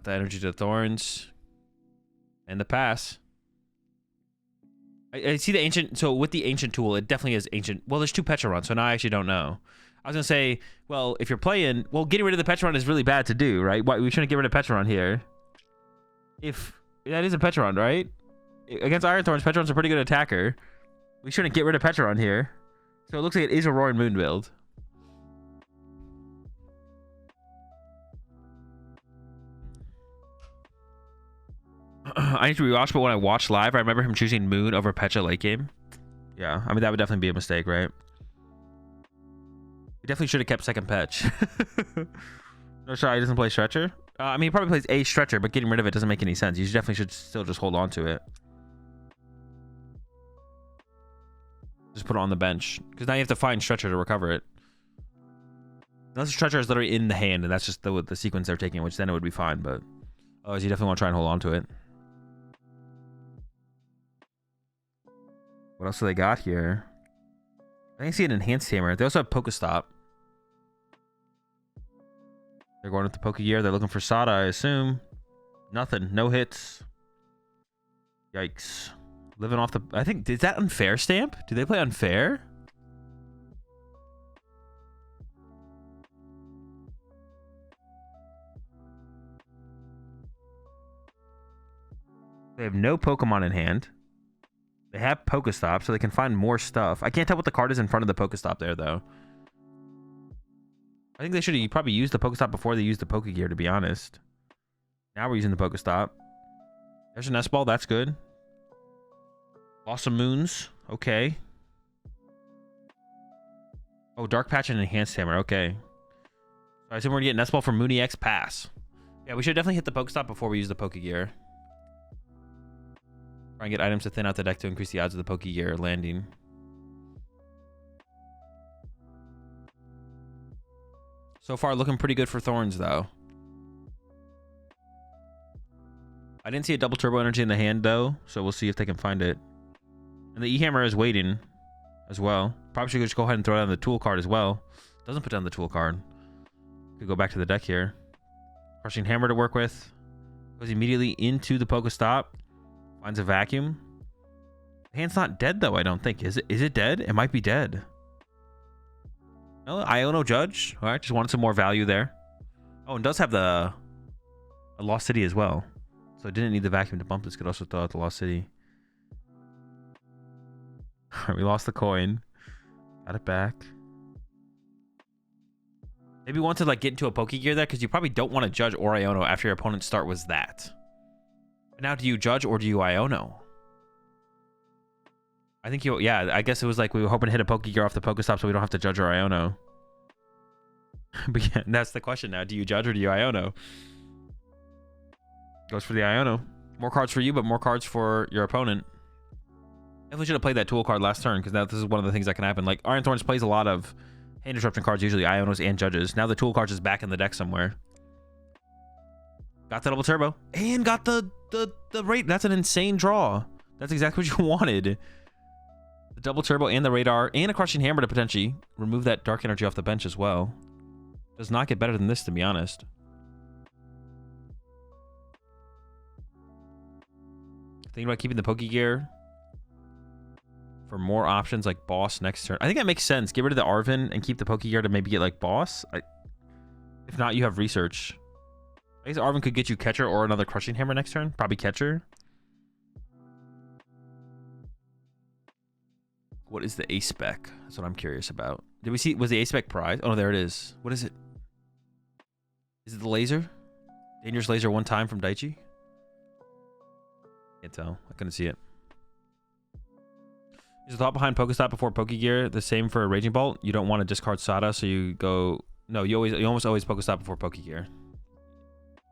Got the energy to the Thorns. And the pass. I see the ancient. So with the ancient tool, it definitely is ancient. Well, there's 2 Petron, so now I actually don't know. I was going to say, well, if you're playing... Well, getting rid of the Petron is really bad to do, right? Why, we shouldn't get rid of Petron here. If... That is a Petron, right? Against Iron Thorns, Petron's a pretty good attacker. We shouldn't get rid of Petron here. So it looks like it is a Roaring Moon build. I need to rewatch, but when I watched live, I remember him choosing Moon over Pecha late game. Yeah, I mean, that would definitely be a mistake, right? He definitely should have kept second Petch. No shot, he doesn't play Stretcher. I mean, he probably plays a Stretcher, but getting rid of it doesn't make any sense. You definitely should still just hold on to it. Just put it on the bench. Because now you have to find Stretcher to recover it. Unless the Stretcher is literally in the hand, and that's just the sequence they're taking, which then it would be fine, but... Oh, you definitely want to try and hold on to it. What else do they got here? I think I see an enhanced hammer. They also have Pokestop. They're going with the Pokegear. They're looking for Sada, I assume. Nothing. No hits. Yikes. Living off the... I think... Is that unfair stamp? Do they play unfair? They have no Pokemon in hand. They have Pokestop, so they can find more stuff. I can't tell what the card is in front of the Pokestop there, though. I think they should have probably used the Pokestop before they used the Pokegear, to be honest. Now we're using the Pokestop. There's an S-Ball. That's good. Awesome Moons. Okay. Oh, Dark Patch and Enhanced Hammer. Okay. So I assume we're getting an S-Ball from Mooney X Pass. Yeah, we should definitely hit the Pokestop before we use the Pokegear. Try and get items to thin out the deck to increase the odds of the Pokegear landing. So far, looking pretty good for Thorns, though. I didn't see a double turbo energy in the hand, though, so we'll see if they can find it. And the E-Hammer is waiting as well. Probably should just go ahead and throw down the tool card as well. Doesn't put down the tool card. Could go back to the deck here. Crushing Hammer to work with. Goes immediately into the Pokestop. Finds a vacuum. The hand's not dead, though, I don't think. Is it? Is it dead? It might be dead. No, Iono Judge. All right, just wanted some more value there. Oh, and does have a Lost City as well. So it didn't need the vacuum to bump this. Could also throw out the Lost City. All right, we lost the coin. Got it back. Maybe want to like get into a Pokegear there because you probably don't want to Judge or Iono after your opponent's start was that. But now, do you Judge or do you Iono? I think you... Yeah, I guess it was like we were hoping to hit a Pokegear off the Pokestop so we don't have to Judge or Iono. But yeah, that's the question now. Do you Judge or do you Iono? Goes for the Iono. More cards for you, but more cards for your opponent. Definitely should have played that tool card last turn because this is one of the things that can happen. Like, Iron Thorns plays a lot of hand disruption cards, usually Ionos and Judges. Now the tool card's just back in the deck somewhere. Got the double turbo. And got the rate. That's an insane draw. That's exactly what you wanted. The double turbo and the radar and a crushing hammer to potentially remove that dark energy off the bench as well. Does not get better than this, to be honest. Thinking about keeping the Pokegear for more options like boss next turn. I think that makes sense. Get rid of the Arven and keep the Pokegear to maybe get like boss. If not, you have research. I guess Arven could get you catcher or another crushing hammer next turn. Probably catcher. What is the A spec? That's what I'm curious about. Did we see? Was the A spec prize? Oh, no, there it is. What is it? Is it the laser? Dangerous laser one time from Daichi? Can't tell. I couldn't see it. Is the thought behind Pokestop before Pokegear the same for a Raging Bolt? You don't want to discard Sada, so you go... No, you almost always Pokestop before Pokegear.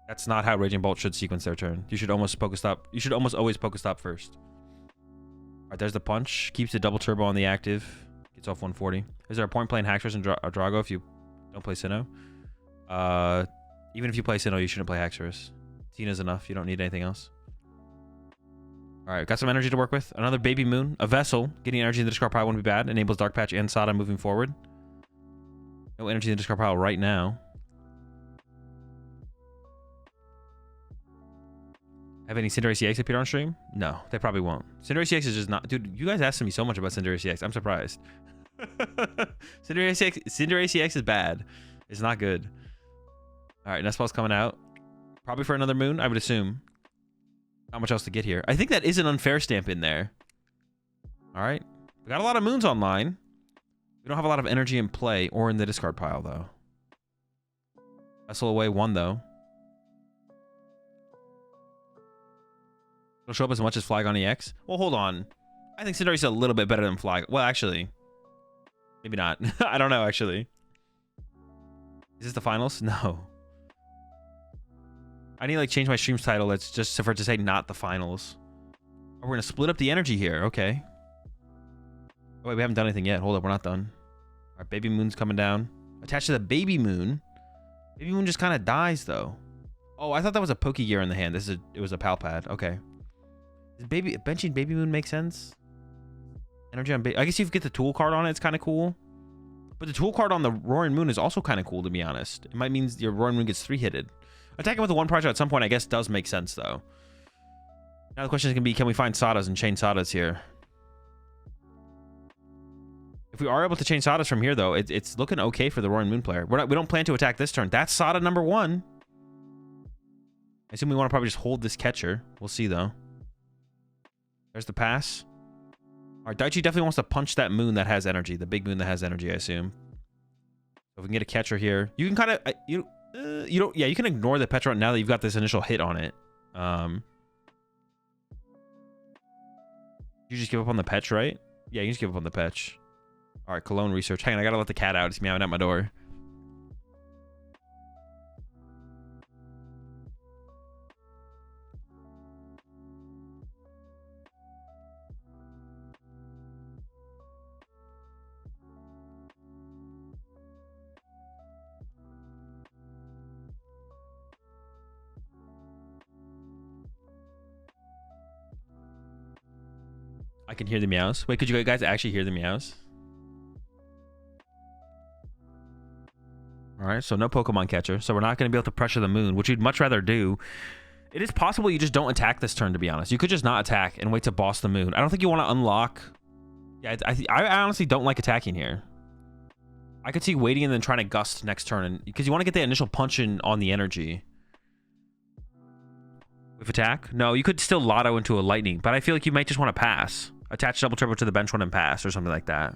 That's not how Raging Bolt should sequence their turn. You should almost Pokestop. You should almost always Pokestop first. All right, there's the punch. Keeps the double turbo on the active. Gets off 140. Is there a point playing Haxorus and Drago if you don't play Sinnoh? Even if you play Sinnoh, you shouldn't play Haxorus. Tina's enough. You don't need anything else. All right, got some energy to work with. Another Baby Moon. A Vessel. Getting energy in the discard pile wouldn't be bad. Enables Dark Patch and Sada moving forward. No energy in the discard pile right now. Have any Cinderace EX appeared on stream? No, they probably won't. Cinderace EX is just not... Dude, you guys asked me so much about Cinderace EX. I'm surprised. Cinderace EX is bad. It's not good. All right, Nestball's coming out. Probably for another moon, I would assume. Not much else to get here. I think that is an unfair stamp in there. All right. We got a lot of moons online. We don't have a lot of energy in play or in the discard pile, though. Vessel away 1, though. It'll show up as much as Flygon EX. Well, hold on. I think Cinderace is a little bit better than Flygon. Well, actually. Maybe not. I don't know, actually. Is this the finals? No. I need to like change my stream's title. It's just for it to say not the finals. Oh, we're going to split up the energy here. Okay. Oh, wait, we haven't done anything yet. Hold up, we're not done. Our baby moon's coming down. Attached to the baby moon. Baby moon just kind of dies, though. Oh, I thought that was a Pokegear in the hand. It was a Palpad. Okay. Does benching baby moon make sense? Energy on I guess if you get the tool card on it, it's kind of cool. But the tool card on the Roaring Moon is also kind of cool, to be honest. It might mean your Roaring Moon gets 3-hitted. Attacking with the 1 project at some point, I guess, does make sense, though. Now the question is going to be, can we find Sadas and chain Sadas here? If we are able to chain Sadas from here, though, it's looking okay for the Roaring Moon player. We don't plan to attack this turn. That's Sada number 1. I assume we want to probably just hold this catcher. We'll see, though. There's the pass. All right, Daichi definitely wants to punch that moon that has energy. The big moon that has energy, I assume. So if we can get a catcher here. You can kind of... you can ignore the Petron now that you've got this initial hit on it. You just give up on the Petch, right? Yeah, you just give up on the Petch. All right, Cologne research. Hang on, I gotta let the cat out. It's meowing at my door. I can hear the meows. Wait, could you guys actually hear the meows? All right, so no Pokemon catcher. So we're not going to be able to pressure the moon, which we'd much rather do. It is possible you just don't attack this turn, to be honest. You could just not attack and wait to boss the moon. I don't think you want to unlock... Yeah, I honestly don't like attacking here. I could see waiting and then trying to gust next turn, because you want to get the initial punch in on the energy. With attack? No, you could still Lotto into a lightning, but I feel like you might just want to pass. Attach double turbo to the bench one and pass, or something like that.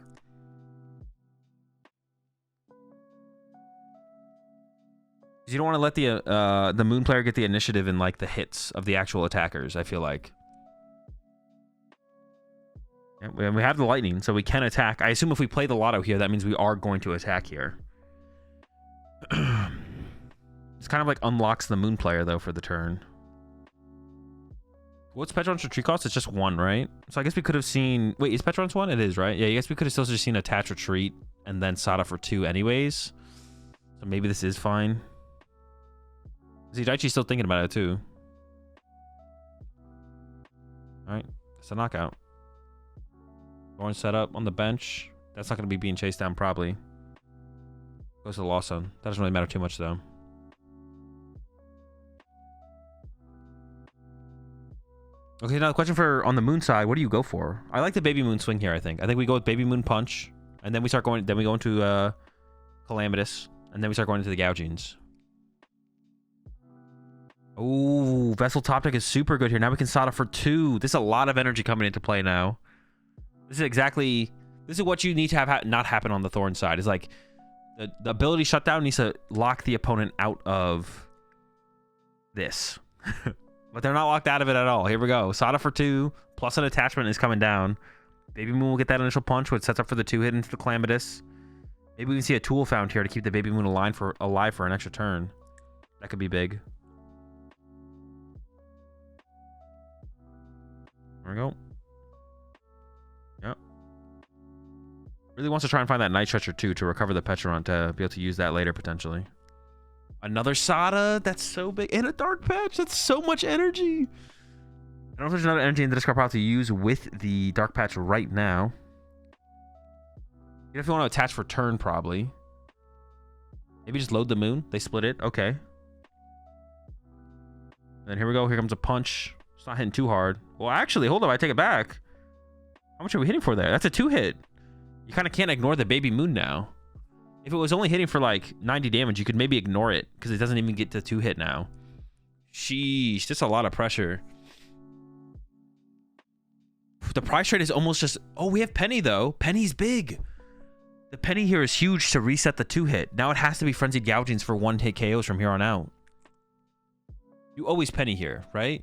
You don't want to let the moon player get the initiative in like the hits of the actual attackers, I feel like. Yeah, we have the lightning, so we can attack. I assume if we play the Lotto here, that means we are going to attack here. It's kind of like unlocks the moon player, though, for the turn. What's Petron's retreat cost? It's just 1, right? So I guess we could have seen... Wait, is Petron's 1? It is, right? Yeah, I guess we could have still just seen attach retreat and then Sada for 2 anyways. So maybe this is fine. See, Daichi's still thinking about it, too. Alright, it's a knockout. Going set up on the bench. That's not going to be being chased down, probably. Goes to the Lost Zone. That doesn't really matter too much, though. Okay, now the question for on the moon side, what do you go for? I like the baby moon swing here, I think. I think we go with baby moon punch, and then we start going, then we go into Calamitous, and then we start going into the Gougings. Oh, Vessel top deck is super good here. Now we can Sada for 2. There's a lot of energy coming into play now. This is what you need to have not happen on the Thorn side. Is like the ability shutdown needs to lock the opponent out of this. But they're not locked out of it at all. Here we go. Sada for 2, plus an attachment is coming down. Baby Moon will get that initial punch, which sets up for the 2 hit into the Calamitous. Maybe we can see a tool found here to keep the Baby Moon alive for an extra turn. That could be big. There we go. Yep. Really wants to try and find that Night Stretcher too to recover the Petron to be able to use that later potentially. Another Sada. That's so big. And a Dark Patch. That's so much energy. I don't know if there's another energy in the discard pile to use with the Dark Patch right now. You definitely want to attach for turn, probably. Maybe just load the moon. They split it. Okay. And here we go. Here comes a punch. It's not hitting too hard. Well, actually, hold up. I take it back. How much are we hitting for there? That's a 2-hit. You kind of can't ignore the baby moon now. If it was only hitting for like 90 damage, you could maybe ignore it because it doesn't even get to 2-hit now. Sheesh, that's a lot of pressure. The price trade is almost just... Oh, we have Penny though. Penny's big. The Penny here is huge to reset the 2-hit. Now it has to be Frenzied Gougings for 1-hit KOs from here on out. You always Penny here, right?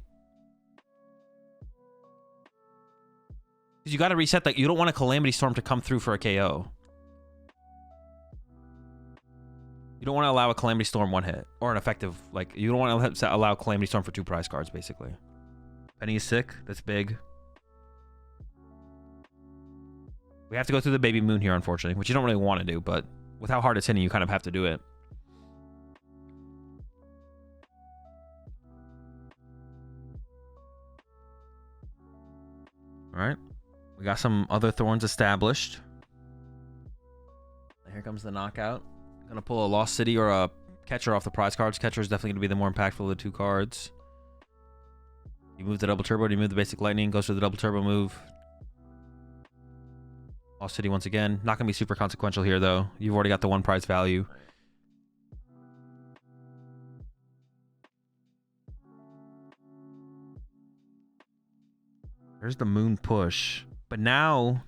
Because you got to reset that. You don't want a Calamity Storm to come through for a KO. You don't want to allow a Calamity Storm 1-hit. Or an effective, like, you don't want to allow Calamity Storm for 2 prize cards, basically. Penny is sick. That's big. We have to go through the Baby Moon here, unfortunately, which you don't really want to do, but with how hard it's hitting, you kind of have to do it. All right. We got some other Thorns established. Here comes the knockout. Gonna pull a Lost City or a Catcher off the prize cards. Catcher is definitely gonna be the more impactful of the 2 cards. You move the double turbo, you move the basic lightning, goes for the double turbo move. Lost City once again. Not gonna be super consequential here though. You've already got the 1 prize value. There's the moon push. But now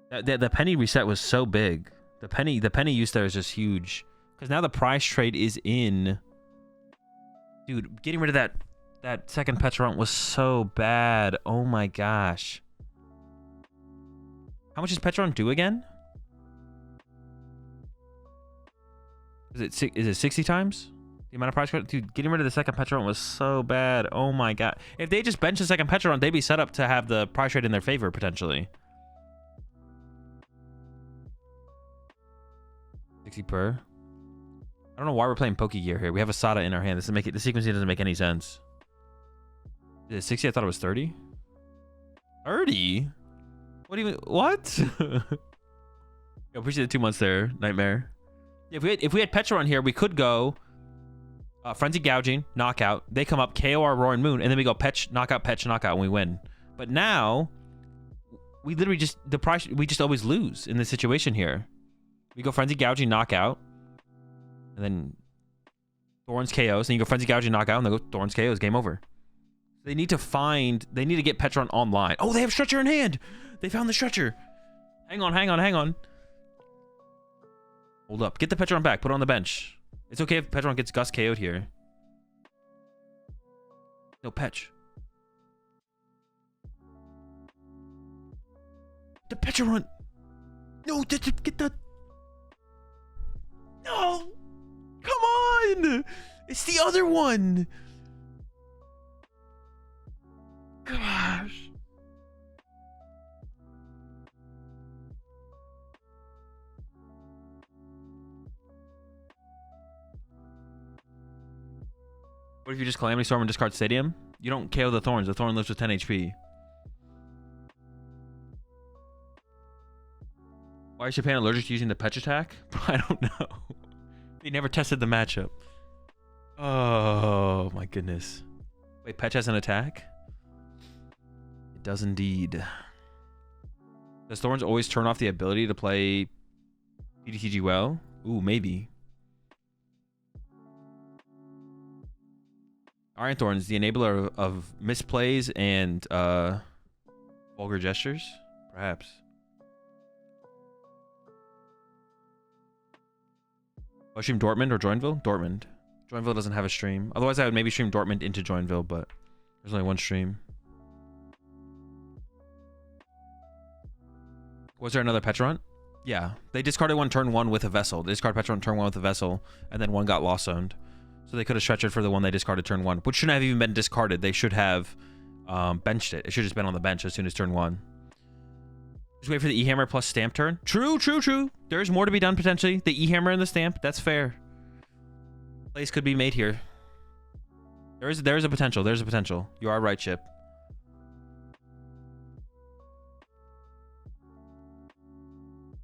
the Penny reset was so big. The penny use there is just huge. Because now the prize trade is in. Dude, getting rid of that second Petron was so bad. Oh my gosh. How much does Petron do again? Is it 60 times? The amount of prize card? Dude, getting rid of the second Petron was so bad. Oh my god. If they just bench the second Petron, they'd be set up to have the prize trade in their favor, potentially. 60 per. I don't know why we're playing Pokegear here. We have a Sada in our hand. This sequence here doesn't make any sense. Is it 60? I thought it was 30. 30? What do you mean? What? I appreciate the 2 months there, Nightmare. If we had Petron here, we could go Frenzy Gouging, knockout. They come up, KO our Roaring Moon, and then we go Petch, knockout, and we win. But now, we literally just, we just always lose in this situation here. We go Frenzy Gouging, knockout, and then Thorns KOs, and you go Frenzy Gouging, knockout, and then go Thorns KOs, game over. They need to get Petron online. Oh, they have Stretcher in hand! They found the Stretcher! Hang on. Hold up. Get the Petron back. Put it on the bench. It's okay if Petron gets Gus KO'd here. No, Petch. The Petron! No, get that! No! Come on! It's the other one! Gosh. What if you just Calamity Storm and discard Stadium? You don't KO the Thorns. The Thorn lives with 10 HP. Why is Japan allergic to using the Petch attack? I don't know. They never tested the matchup. Oh my goodness. Wait, Petch has an attack? It does indeed. Does Thorns always turn off the ability to play PTTG well? Ooh, maybe. Iron Thorns, the enabler of misplays and vulgar gestures? Perhaps. Oh, stream Dortmund or Joinville? Dortmund. Joinville doesn't have a stream. Otherwise, I would maybe stream Dortmund into Joinville, but there's only 1 stream. Was there another Petron? Yeah. They discarded one turn 1 with a Vessel. They discarded Petron turn 1 with a Vessel, and then one got Lost Zoned. So they could have stretched it for the one they discarded turn 1, which shouldn't have even been discarded. They should have benched it. It should have just been on the bench as soon as turn 1. Just wait for the E-Hammer plus Stamp turn. True. There's more to be done potentially. The E-Hammer and the Stamp, that's fair. Plays could be made here. There's a potential. There's a potential. You are right, Chip.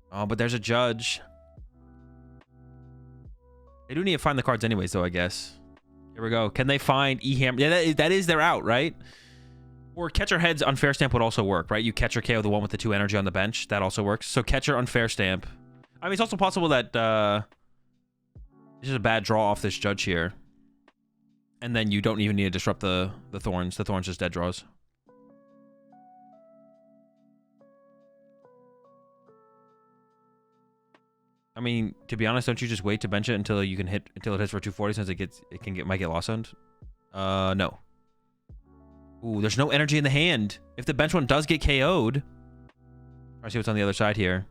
Oh, but there's a Judge. They do need to find the cards anyways, though, I guess. Here we go. Can they find E-Hammer? Yeah, that is their out, right? Or Catcher Heads Unfair Stamp would also work, right? You catcher KO the one with the 2 energy on the bench. That also works. So Catcher Unfair Stamp. I mean, it's also possible that it's just a bad draw off this Judge here. And then you don't even need to disrupt the Thorns. The Thorns just dead draws. I mean, to be honest, don't you just wait to bench it until it hits for 240 since it might get lost owned? No. Ooh, there's no energy in the hand. If the bench one does get KO'd, I see what's on the other side here.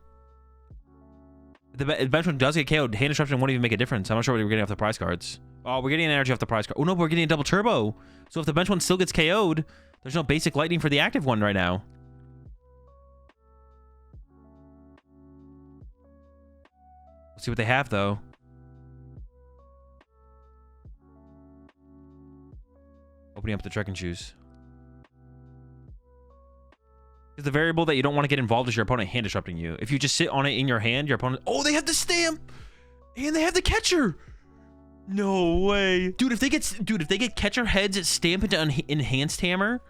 If the bench one does get KO'd, hand disruption won't even make a difference. I'm not sure what we're getting off the prize cards. Oh, we're getting an energy off the prize card. Oh no, we're getting a double turbo. So if the bench one still gets KO'd, there's no basic lightning for the active one right now. Let's see what they have though. Opening up the Trek and Choose. Because the variable that you don't want to get involved is your opponent hand disrupting you. If you just sit on it in your hand, your opponent... Oh, they have the stamp! And they have the catcher! No way. Dude, if they get catcher heads at stamp into enhanced hammer...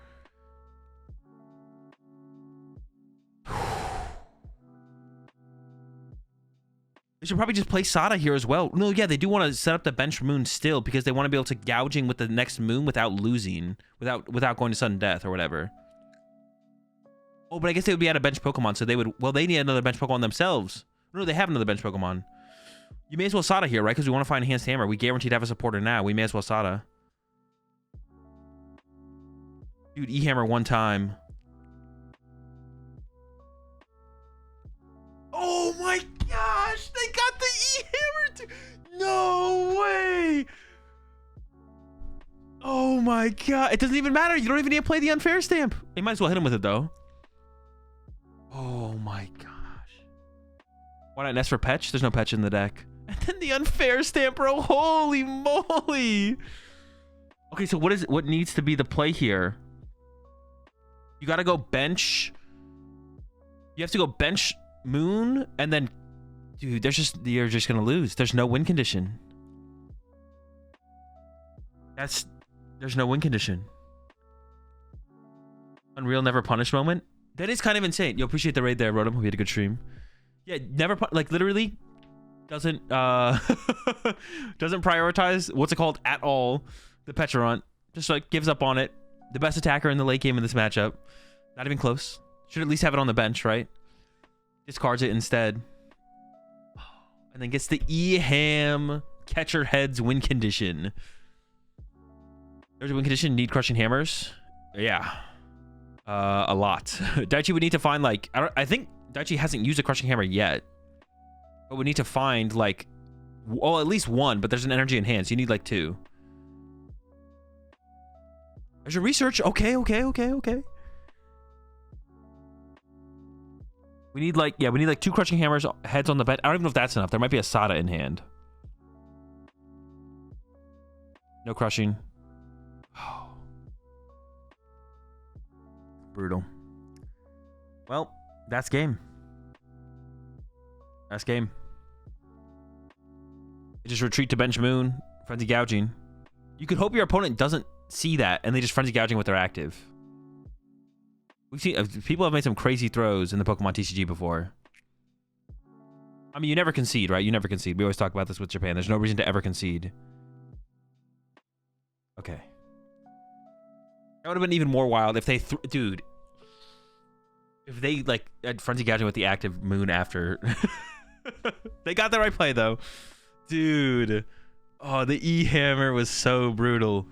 They should probably just play Sada here as well. No, yeah, they do want to set up the bench moon still because they want to be able to gouging with the next moon without losing, without going to sudden death or whatever. Oh, but I guess they would be out of bench Pokemon, so they would... Well, they need another bench Pokemon themselves. No, they have another bench Pokemon. You may as well Sada here, right? Because we want to find Enhanced Hammer. We guaranteed to have a supporter now. We may as well Sada. Dude, E-Hammer one time. Oh my gosh! They got the E-Hammer too! No way! Oh my god. It doesn't even matter. You don't even need to play the Unfair Stamp. They might as well hit him with it, though. Oh my gosh. Why not nest for Petch? There's no Petch in the deck. And then the Unfair Stamp, bro. Holy moly. Okay, so what needs to be the play here? You gotta go bench. You have to go bench Moon, and then... Dude, you're just gonna lose. There's no win condition. There's no win condition. Unreal Never Punish moment. That is kind of insane. Yo, appreciate the raid there, Rodham. Hope you had a good stream. Yeah, like literally doesn't doesn't prioritize what's it called at all. The Pecharunt just like gives up on it. The best attacker in the late game in this matchup. Not even close. Should at least have it on the bench, right? Discards it instead. And then gets the E-Ham Catcher Heads win condition. There's a win condition. Need Crushing Hammers. Yeah. A lot. Daichi would need to find like... I think Daichi hasn't used a Crushing Hammer yet. But we need to find like... Well, at least one, but there's an energy in hand, so you need like 2. There's your research. Okay. We need like... Yeah, we need like 2 Crushing Hammers heads on the bench. I don't even know if that's enough. There might be a Sada in hand. No Crushing. Brutal. Well, that's game. That's game. You just retreat to bench Moon. Frenzy Gouging. You could hope your opponent doesn't see that and they just Frenzy Gouging with their active. We've seen... People have made some crazy throws in the Pokemon TCG before. I mean, you never concede, right? You never concede. We always talk about this with Japan. There's no reason to ever concede. Okay. That would have been even more wild if they... Dude. If they, like, had Frenzy Gouging with the active Moon after. They got the right play, though. Dude. Oh, the E-Hammer was so brutal.